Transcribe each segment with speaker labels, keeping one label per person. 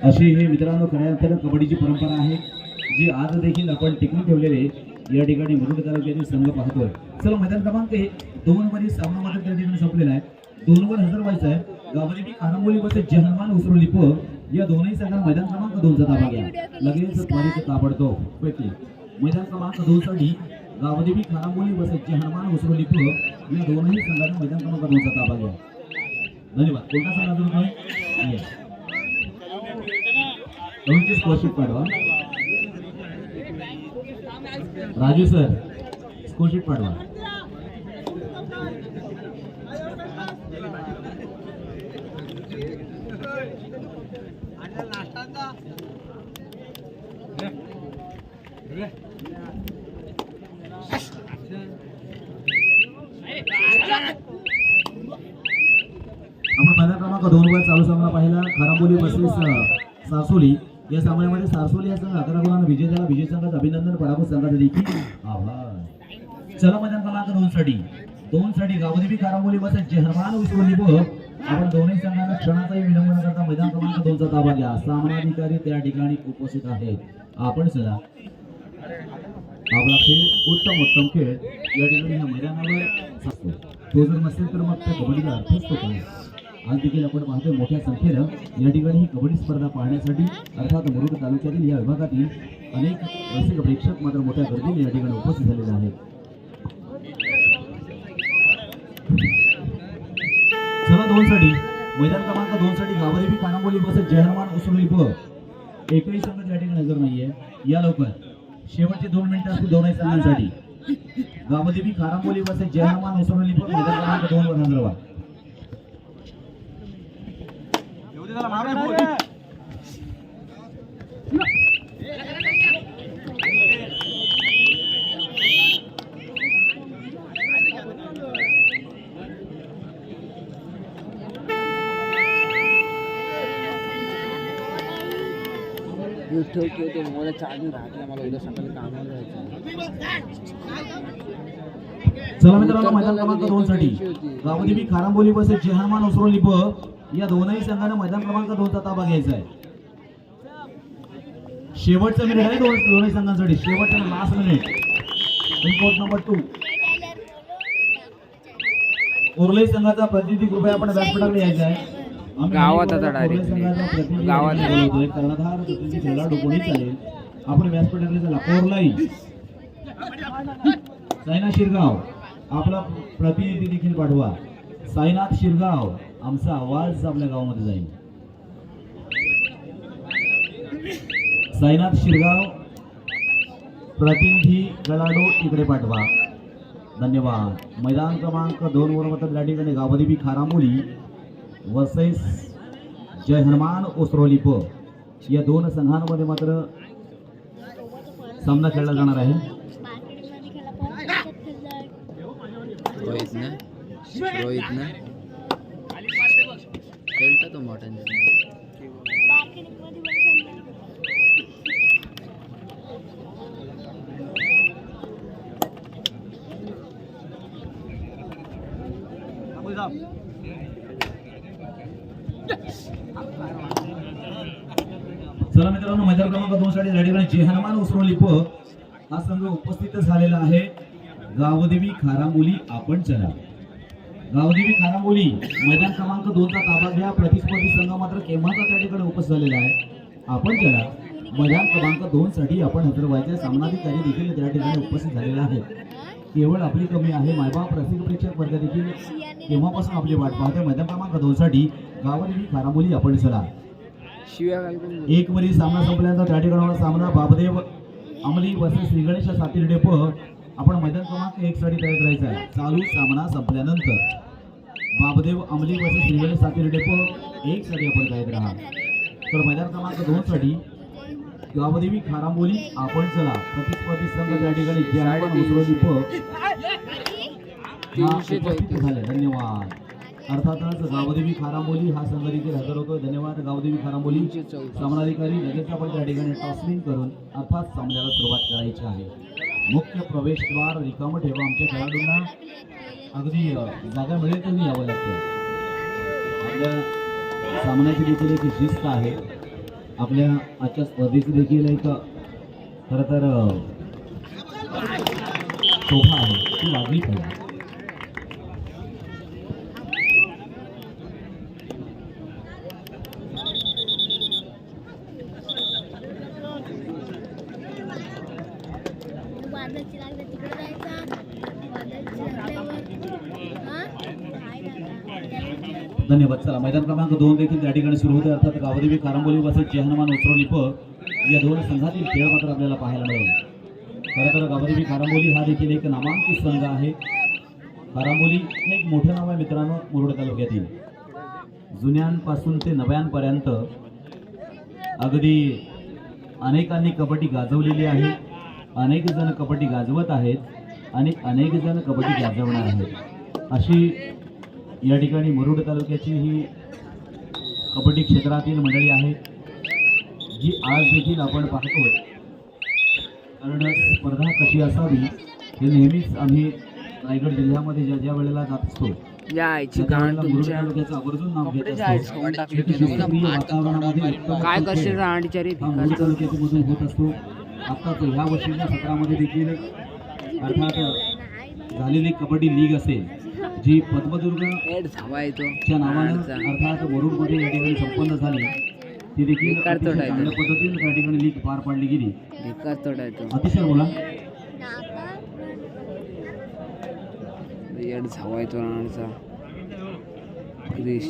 Speaker 1: अशी ही मित्रांनो खऱ्या अर्थानं कबड्डीची परंपरा आहे जी आज देखील आपण टिकवून ठेवलेले या ठिकाणी मुरुड तालुक्यातील संघ पाहतोय. चला मैदान क्रमांक 2 मध्ये सामना मात्र त्या ठिकाणी संपलेला आहे. 2 वर हजर व्हायचं आहे. गावदेवी खानामोली वर्सेस जहरमान उसरोली प या दोन्ही संघांना मैदान क्रमांक 2 चा ताबा घ्या. लगेच त्वरित ताबडतोब पैकी मैदान क्रमांक 2 साठी गावदेवी खानामोली वर्सेस जहरमान उसरोली प या दोन्ही संघांना मैदान क्रमांक 2 चा ताबा घ्या. धन्यवाद. कोणता संघ अजून काय दोनची स्कोरशीट पाठवा. राजू सर स्कोरशीट पाठवा. आपण मैदान क्रमांक 2 वर चालू सामना पाहिला. खराबोली वर्सेस सारसोली या सामन्यामध्ये सारसोली या संघ 11 गुणांना विजय झाला. विजय संघाचं अभिनंदन. पराभूत संघाचा देखील आभार. चला मैदान क्रमांक 2 साठी गावदेवी खराबोली वर्सेस जहरमान उसरोली व आपण दोन्ही संघांना क्षणाचाही विलंब न करता मैदान क्रमांक 2 चा ताबा घ्या. सामनाधिकारी त्या ठिकाणी उपस्थित आहेत. आपण चला आपला खेळ उत्तम खेळ या ठिकाणी ह्या मैदानावर असतो. तो जर नसेल तर मग त्या कबड्डीला अर्थ असतो काय. आज देखील आपण पाहतोय मोठ्या संख्येनं या ठिकाणी ही कबड्डी स्पर्धा पाहण्यासाठी अर्थात मुरुड तालुक्यातील या विभागातील अनेक रसिक प्रेक्षक मात्र मोठ्या गर्दीने या ठिकाणी उपस्थित झालेले आहेत. चला 2 साठी मैदान क्रमांक 2 साठी गावदेवी खानामोली वर्सेस जहरमान उसरोली प एकही संघ या ठिकाणी नजर नाहीये. या लवकर शेवटचे 2 मिनिटं असतील दोन्ही संघांसाठी. गावदेवी खानामोली वर्सेस जहरमान उसरोली प मैदान क्रमांक 2 वर हजर व्हा.
Speaker 2: ठेवतो मला चार्जिंग राहते. मला उद्या सकाळी कामाला जायचं.
Speaker 1: चला मित्रांनो मैदान क्रमांक 2 साठी गावदेवी खानामोली वर्सेस जहरमान उसरोली प या दोनही संघांना मैदान क्रमांक 2 चा ताबा घ्यायचा आहे. शेवटचं मिनिट आहे दोन्ही संघांसाठी. शेवटचं लास्ट मिनिट. रिपोर्ट नंबर 2 उर्ले संघाचा प्रतिनिधी कृपया आपण व्यासपीठाकडे यायचा आहे.
Speaker 2: गावात आता डायरेक्ट गावात
Speaker 1: कर्णधार प्रतिनिधी खेळाडू कोणी चालेल. आपण व्यासपीठाकडे चला. कोरलाई साईनाथ शिरगाव आपला प्रतिनिधी देखील पाठवा. साईनाथ शिरगाव आमचा आवाज आपल्या गावामध्ये जाईल. साईनाथ शिरगाव प्रतिनिधी खेळाडू इकडे पाठवा. धन्यवाद. मैदान क्रमांक 2 वर मात्र या ठिकाणी गावदेवी खानामोली वर्सेस जहरमान उसरोली प या 2 संघांमध्ये मात्र सामना खेळला जाणार आहे.
Speaker 2: रोहित ना खेळता तो मोठा.
Speaker 1: चला मित्रांनो मैदान क्रमांक 2 साठी या ठिकाणी जहरमान उसरोली प हा संघ उपस्थित झालेला आहे. गावदेवी खानामोली आपण चला. गावदेवी खानामोली मैदान क्रमांक 2 चा ताबा घ्या. प्रतिस्पर्धी संघ मात्र केव्हाचा त्या ठिकाणी उपस्थित झालेला आहे. आपण चला मैदान क्रमांक 2 साठी आपण हजर व्हायचे. सामनाधिकारी देखील त्या ठिकाणी उपस्थित झालेले आहेत. केवळ आपली कमी आहे. मायबाप रसिक प्रेक्षक वर्ग देखील केव्हापासून आपली वाट पाहते. मैदान क्रमांक 2 साठी गावदेवी खानामोली आपण चला. 1 वरील सामना संपल्यानंतर त्या ठिकाणी सामना बाबदेव अंमली वर्सेस श्रीगणेश सातील डेप आपण मैदान क्रमांक 1 साठी तयार करायचा आहे. चालू सामना संपल्यानंतर बाबदेव अंमली वर्सेस श्रीगणेश सातील डेप 1 साठी आपण तयार राहा. तर मैदान क्रमांक 2 साठी गावदेवी खानामोली आपण चला. प्रतिस्पर्धी संघ त्या ठिकाणी जहरमान उसरोली प उपस्थित झाले. धन्यवाद. अर्थातच गावदेवी खानामोली हा संघ देखील हजर होतो. धन्यवाद गावदेवी खानामोली. सामनाधिकारी लगेच आपण त्या ठिकाणी टॉसलिंग करून अर्थात सामन्याला सुरुवात करायची आहे. मुख्य प्रवेशद्वार रिकामं ठेवा. आमच्या खेळाडूंना अगदी जागा मिळेल तुम्ही यावं लागतं. आपल्या सामन्याची देखील एक शिस्त आहे. आपल्या आजच्या स्पर्धेची देखील एक खरं तर शोभा आहे ती वागली पाहिजे.
Speaker 3: वादळची लागलं तिकडे जायचं वादळची लागल्यावर
Speaker 1: धन्यवाद. चला मैदान क्रमांक 2 देखील त्या ठिकाणी सुरू होते. अर्थात गावदेवी खारांबोली वर्सेस चेहनमान उसरोली प या दोन संघातील खेळ मात्र आपल्याला पाहायला मिळेल. खरं तर गावदेवी खारांबोली हा देखील एक नामांकित संघ आहे. खारांबोली हे एक मोठं नाव आहे मित्रांनो मुरुड तालुक्यातील. जुन्यांपासून ते नव्यांपर्यंत अगदी अनेकांनी कबड्डी गाजवलेली आहे. अनेक जण कबड्डी गाजवत आहेत आणि अनेक जण कबड्डी गाजवणार आहेत. अशी या ठिकाणी मुरुड तालुक्याची ही कबड्डी क्षेत्रातील मंडळी आहे जी आज देखील आपण पाहतो. कारण स्पर्धा कशी असावी हे नेहमीच आम्ही रायगड जिल्ह्यामध्ये ज्या ज्या वेळेला जात असतो
Speaker 2: यायची
Speaker 1: त्या
Speaker 2: गाण
Speaker 1: वेळेला मुरुड
Speaker 2: तुमच्या
Speaker 1: तालुक्याचं आवर्जून नाव घेत
Speaker 2: कपडे
Speaker 1: असतो.
Speaker 2: जायचं टाकले
Speaker 1: एक शिस्तप्रिय वातावरणामध्ये उत्तम
Speaker 2: काय
Speaker 1: खेळ
Speaker 2: करशील रांडीच्या रे
Speaker 1: हा मुरुड तालुक्यामधून होत असतो. आत्ताच ह्या वर्षीच्या सत्रामध्ये देखील अर्थात झालेली कबड्डी लीग असेल जी पद्मदुर्गच्या
Speaker 2: एड धावा येतो
Speaker 1: नावानं अर्थात वरुडमध्ये या ठिकाणी संपन्न झाली. ती देखील
Speaker 2: बेकार
Speaker 1: अतिशय
Speaker 2: तोडायचं.
Speaker 1: चांगल्या पद्धतीने त्या ठिकाणी लीग पार पाडली गेली.
Speaker 2: बेकार तोडा येतो
Speaker 1: अतिशय बोला.
Speaker 2: एड धावा येतो रांडचा क्रिश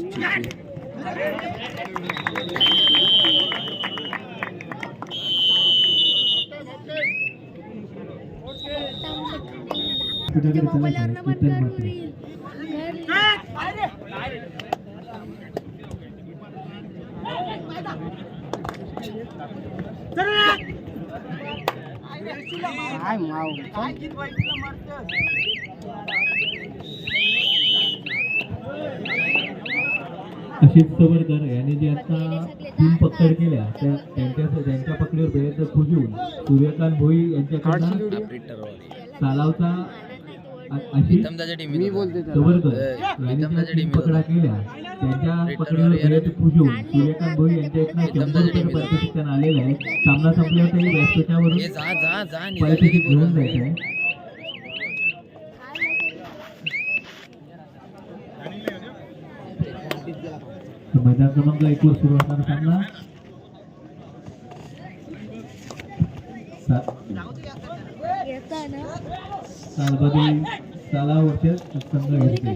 Speaker 2: काय माव
Speaker 4: अशित सवरकर यांनी जे आता 3 पकड केल्या त्या त्यांच्या पकडीवर बेहेद खुजून सूर्यकांत भोई यांच्याकडनं सालावचा अशित
Speaker 2: मी बोलते
Speaker 4: सवरकर यांनी ज्या 3 पकडा केल्या त्यांच्या पकडीवर बेहेद खुजून सूर्यकांत भोई यांच्याकडनं 100 रुपये पारितोषिक आलेलं आहे. सामना संपल्यावरही व्यासपीठावरून पारितोषिक घेऊन जायचं आहे. मैदान क्रमांक 1 वर सुरू असणारा सामना सालबादी सालावरचे संघ घेतले.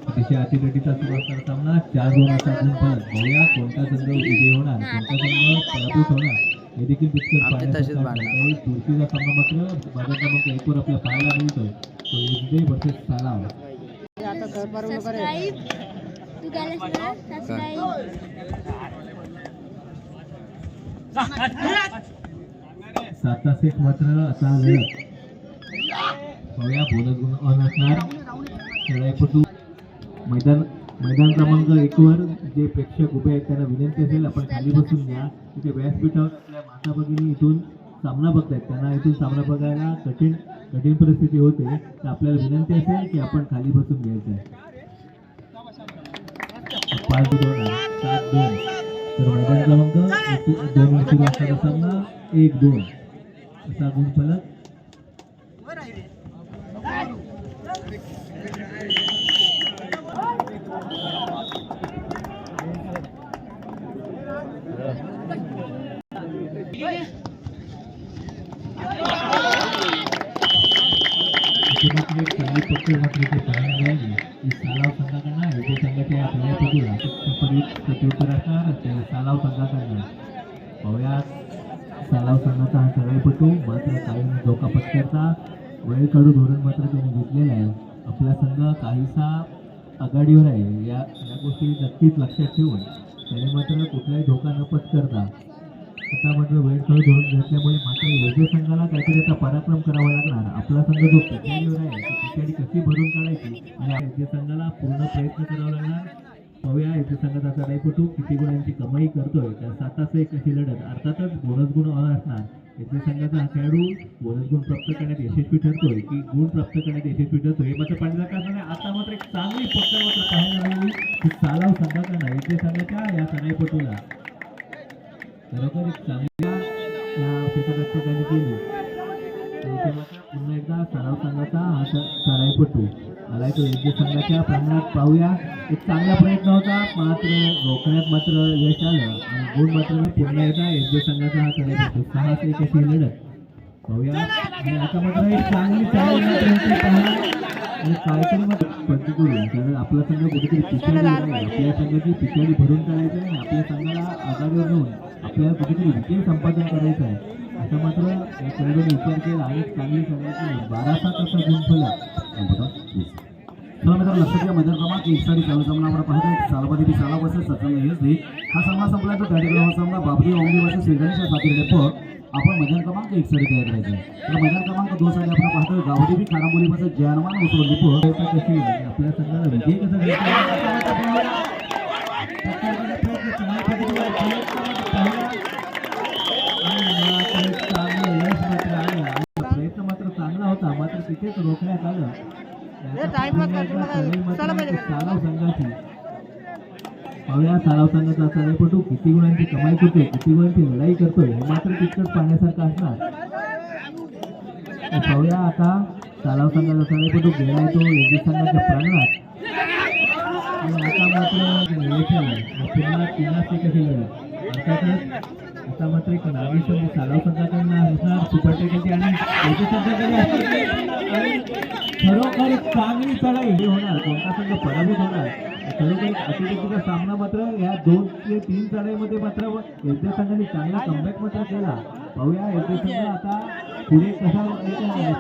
Speaker 4: अतिशय अतिगतीचा सुरू असणारा सामना 4-2 असा गुण फलक. बघूया कोणता संघ विजयी होणार कोणता संघ पराभूत होणार हे देखील तितकंच पाहण्यासारखं आहे. तुळशीचा सामना मात्र मैदान क्रमांक 1 वर आपल्याला पाहायला मिळतोय तो एसबी वर्सेस सालाव.
Speaker 3: सबस्क्राईब तू गेलास ना सबस्क्राईब
Speaker 4: 7 सेट मात्र असा लढत. बघूया बोनस गुण ऑन असणार. खेळाडूपटू मैदान क्रमांक 1 वर जे प्रेक्षक उभे आहेत त्यांना विनंती असेल आपण खाली बसून घ्या. तिथे व्यासपीठावर आपल्या माता भगिनी इथून सामना बघतायत त्यांना इथून सामना बघायला कठीण परिस्थिती होते. तर आपल्याला विनंती असेल की आपण खाली बसून घ्यायचं आहे. 5-2 7-2 तर मैदान क्रमांक 2 वर सुरू असणारा सामना 1-2 असा गुण फलक. चांगली पक्ष मात्र इथे पाहायला मिळाली की सालाव संघाकडनं विजय संघाच्या खेळापैकी प्रत्युत्तर असणार ते सालाव संघाकडनं. पाहूया सालाव संघाचा हा खेळापटू मात्र काही धोका पत्करता वेळ काढू धोरण मात्र त्याने घेतलेलं आहे. आपला संघ काहीसा आघाडीवर आहे. या गोष्टी नक्कीच लक्षात ठेवून त्याने मात्र कुठलाही धोका न पत्करता आता मात्र वेळ काढू धोरण घेतल्यामुळे मात्र योग्य संघाला काहीतरी आता पराक्रम करावा लागणार. आपला संघ जो पिछाडीवर आहे ती पिछाडी कशी भरून काढायची आणि योग्य संघाला पूर्ण प्रयत्न करावा लागणार. पाहूया येथे संघाचा चढाईपटू किती गुणांची कमाई करतोय. त्या 7-1 अशी लढत अर्थातच बोनस गुण असणार. येथे संघाचा हा खेळाडू बोनस गुण प्राप्त करण्यात यशस्वी ठरतोय की गुण प्राप्त करण्यात यशस्वी ठरतोय हे मात्र पाहिलं जात नाही. आता मात्र एक चांगली पकड मात्र पाहायला मिळाली की सालाव संघाकडनं येथे संघाच्या या चढाईपटूला खरोखर एक चांगल्या या क्षेत्ररक्षकाने केली. इथे मात्र पुन्हा एकदा सराव संघाचा हा चढाईपटू आलाय तो योग्य संघाच्या प्रांगणात. पाहूया एक चांगला प्रयत्न होता मात्र रोखण्यात मात्र यश आलं आणि गुण मात्र पुन्हा एकदा योग्य संघाचा हा चढाईपटू 6-1 अशी लढत पाहूया. आणि आता मात्र एक चांगली चढाई मात्र होती पाहूया आणि काहीतरी मात्र पट्टी करून कारण आपला संघ कुठेतरी पिछाडी आहे. आपल्या संघाची पिछाडी भरून काढायची आहे आणि आपल्या संघाला आघाडीवर घेऊन आपल्याला कुठेतरी विजय संपादन करायचं आहे असं मात्र या खेळाडूने विचार केला आणि चांगली चढाई केली. 12-7 असा गुणफलक.
Speaker 1: चला मित्रांनो लक्षात घ्या मैदान क्रमांक 1 साठी चालू सामना आपण पाहतोय. सालाबादी बी साला वर्सेस सत्संग यसदी हा सामना संपला तर त्या ठिकाणी हा सामना बाबरी ओमली वर्सेस श्रीगणेश साथी डेप आपण मैदान क्रमांक 1 साठी तयार करायचं आहे. तर मैदान क्रमांक 2 साठी आपण पाहतोय गावठी बी खारामुली वर्सेस जयहनुमान उसरोली
Speaker 4: कशी आपल्या संघाला विजय कसा प्रयत्न मात्र चांगला होता मात्र तिथेच रोखण्यात आलं. सालाव संघाची पाहूया सालाव संघाचा चढाईपटू किती गुणांची कमाई करतोय किती गुणांची लढाई करतोय हे मात्र तितकंच पाहण्यासारखं असणार. पाहूया आता सालाव संघाचा चढाईपटू गेला तो योग्य संघाच्या प्रांगणात आणि आता मात्र पुन्हा 3-1 अशी लढत अर्थातच आता मात्र एक नागेश्वर सालाव संघाकडनं असणार सुपर टेकनची आणि योग्य संघाकडे आणि खरोखर एक चांगली चढाई हे होणार. कोणता संघ पराभूत होणार खरोखर एक अतिशय सामना मात्र या 2 ते 3 चढाईमध्ये मात्र योग्य संघाने चांगला कमबॅक मात्र केला. पाहूया योग्य संघ आता पुढे कसा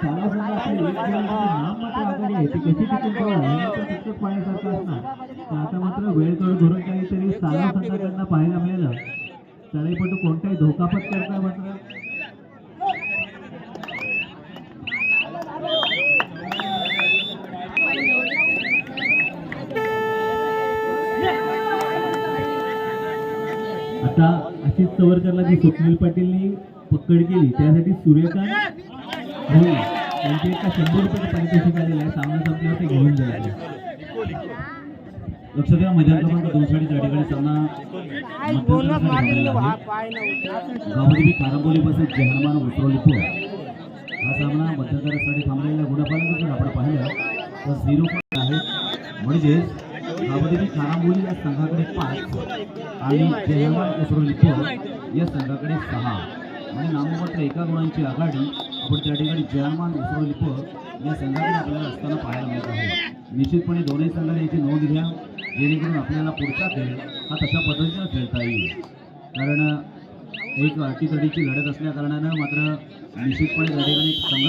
Speaker 4: सालाव संघ आपले एक नाम मात्र आघाडी आहे ती कशी टिकून ठेवणार हे मात्र तितकंच पाहण्यासारखं असणार. तर आता मात्र वेळ करून धरून काहीतरी सालाव संघाकडनं पाहायला मिळालं. चढाईपटू कोणताही धोका पत्करताय मात्र आता अशीच सवरकरला जी स्वप्नील पाटीलनी पकड केली त्यासाठी सूर्यकांत भोई यांचे एका 100 रुपयाचे पारितोषिक आलेलं आहे. सामना संपल्यावर ते घेऊन जायचे.
Speaker 1: लक्षात घ्या मैदान क्रमांक 2 साठी त्या ठिकाणी सामना गावठी बी खारामुली वर्सेस जयहनुमान उसरोली हा सामना मध्यंतरासाठी थांबलेल्या गुणफलक जर आपण पाहिलं तर 0 आहे. म्हणजेच गावठी बी खारामुली या संघाकडे 5 आणि जयहनुमान उसरोली या संघाकडे 6 आणि नाममात्र 1 गुणांची आघाडी आपण त्या ठिकाणी जयहनुमान उसरोली या संघाकडे आपल्याला असताना पाहायला मिळत आहे. निश्चितपणे दोन्ही संघाने याची नोंद घ्या जेणेकरून आपल्याला पुढचा खेळ हा तशा पद्धतीनं खेळता येईल. कारण एक अटीतडीची लढत असल्या कारणानं मात्र निश्चितपणे त्या ठिकाणी संघ